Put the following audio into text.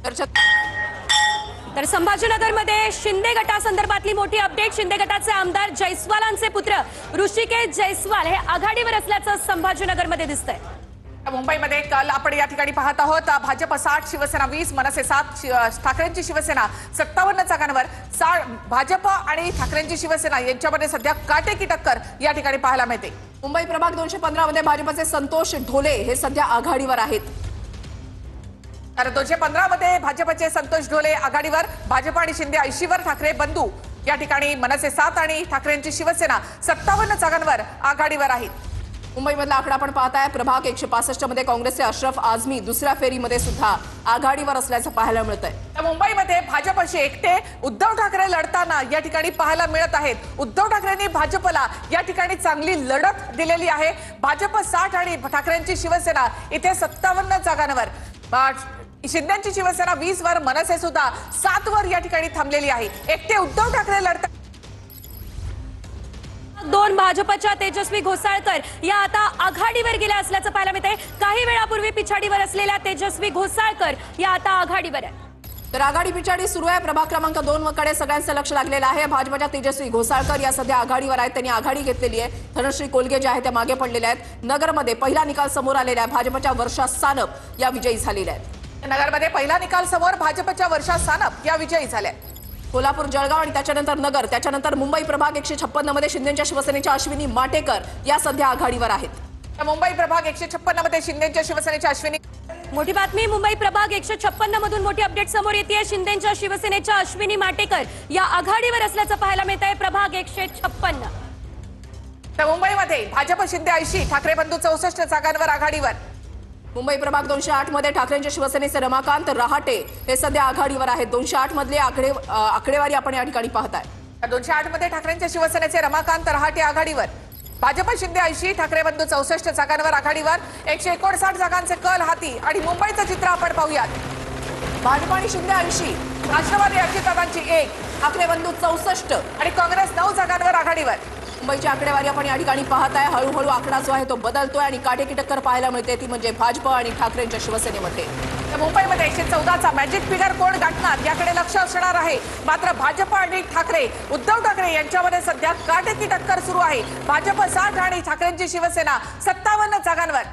तर संभाजीनगरमध्ये शिंदे गटासंदर्भातली मोठी अपडेट। शिंदे गटाचे आमदार जयस्वालांचे पुत्र ऋषिकेश जयस्वाल हे आघाडीवर असल्याचं संभाजीनगरमध्ये दिसतंय। मुंबईमध्ये काल आपण या ठिकाणी पाहत आहोत भाजप 60, शिवसेना 20, मनसे 7, ठाकरेंची शिवसेना 57 जागांवर। भाजप आणि ठाकरेंची शिवसेना यांच्यामध्ये सध्या काटेकी टक्कर या ठिकाणी पाहायला मिळते। मुंबई प्रभाग 215 मध्ये भाजपचे संतोष ढोले हे सध्या आघाडीवर आहेत। तर 215 मध्ये भाजपचे संतोष ढोले आघाडीवर, भाजप आणि शिंदे 80 वर, ठाकरे बंधू या ठिकाणी मनसे 7 आणि ठाकरेंची शिवसेना 57 जागांवर आघाडीवर आहेत। मुंबईमधला आकडा आपण पाहताय। प्रभाग 165 मध्ये काँग्रेसचे अशरफ आझमी दुसऱ्या फेरीमध्ये सुद्धा आघाडीवर असल्याचं पाहायला मिळतंय। मुंबईमध्ये भाजपशी एकटे उद्धव ठाकरे लढताना या ठिकाणी पाहायला मिळत आहेत। उद्धव ठाकरेंनी भाजपला या ठिकाणी चांगली लढत दिलेली आहे। भाजप 60 आणि ठाकरेंची शिवसेना इथे 57 जागांवर, शिंदेची शिवसेना 20 वर, मनसे सुद्धा 7 वर या ठिकाणी थांबलेली आहे। एकटे उद्धव ठाकरे लढतात। 2 भाजपच्या तेजस्वी घोसाळकर या आता आघाडीवर गेल्या असल्याचं पाहायला मिळतंय। काही वेळापूर्वी पिछाडीवर असलेल्या तेजस्वी घोसाळकर या आता आघाडीवर आहेत। तर आघाडी पिछाडी सुरू आहे। प्रभाग क्रमांक 2 कडे सगळ्यांचं लक्ष लागलेलं आहे। भाजपच्या तेजस्वी घोसाळकर या सध्या आघाडीवर आहेत। त्यांनी आघाडी घेतलेली आहे। धनश्री कोलगे जे आहेत त्या मागे पडलेल्या आहेत। नगरमध्ये पहिला निकाल समोर आलेला आहे। भाजपच्या वर्षा सानप या विजयी झालेल्या आहेत। नगरमध्ये पहिला निकाल समोर, भाजपच्या वर्षा सानप या विजयी झाल्या। कोल्हापूर, जळगाव आणि त्याच्यानंतर नगर, त्याच्यानंतर मुंबई प्रभाग 156 मध्ये शिंदेच्या शिवसेनेच्या अश्विनी माटेकर या सध्या आघाडीवर आहेत। मुंबई प्रभाग 156 मध्ये शिंदेच्या शिवसेनेच्या अश्विनी। मोठी बातमी, मुंबई प्रभाग 156 मधून मोठी अपडेट समोर येते। शिंदेच्या शिवसेनेच्या अश्विनी माटेकर या आघाडीवर असल्याचं पाहायला मिळतंय। प्रभाग 156। तर मुंबईमध्ये भाजप शिंदे 80, ठाकरे बंधू 64 जागांवर आघाडीवर। मुंबई प्रभाग 208 मध्ये ठाकरेंच्या शिवसेनेचे रमाकांत रहाटे हे सध्या आघाडीवर आहेत। 208 मधले आकडेवारी आपण या ठिकाणी पाहताय। 208 मध्ये ठाकरेंच्या शिवसेनेचे रमाकांत रहाटे आघाडीवर। भाजप शिंदे 80, ठाकरे बंधू 64 जागांवर आघाडीवर। 159 जागांचे कल हाती आणि मुंबईचं चित्र आपण पाहूयात। भाजप आणि शिंदे 80, राष्ट्रवादी अजितदादांची 1, ठाकरे बंधू 64 आणि काँग्रेस 9 जागांवर आघाडीवर। मुंबईची आकडेवारी आपण या ठिकाणी पाहताय। हळूहळू आकडा जो आहे तो बदलतोय आणि काटेकी टक्कर पाहायला मिळते, ती म्हणजे भाजप आणि ठाकरेंच्या शिवसेनेमध्ये। मुंबईमध्ये 114चा मॅजिक फिगर कोण गाठणार याकडे लक्ष असणार आहे। मात्र भाजप आणि ठाकरे, उद्धव ठाकरे यांच्यामध्ये सध्या काटेकी टक्कर सुरू आहे। भाजप 60 आणि ठाकरेंची शिवसेना 57 जागांवर।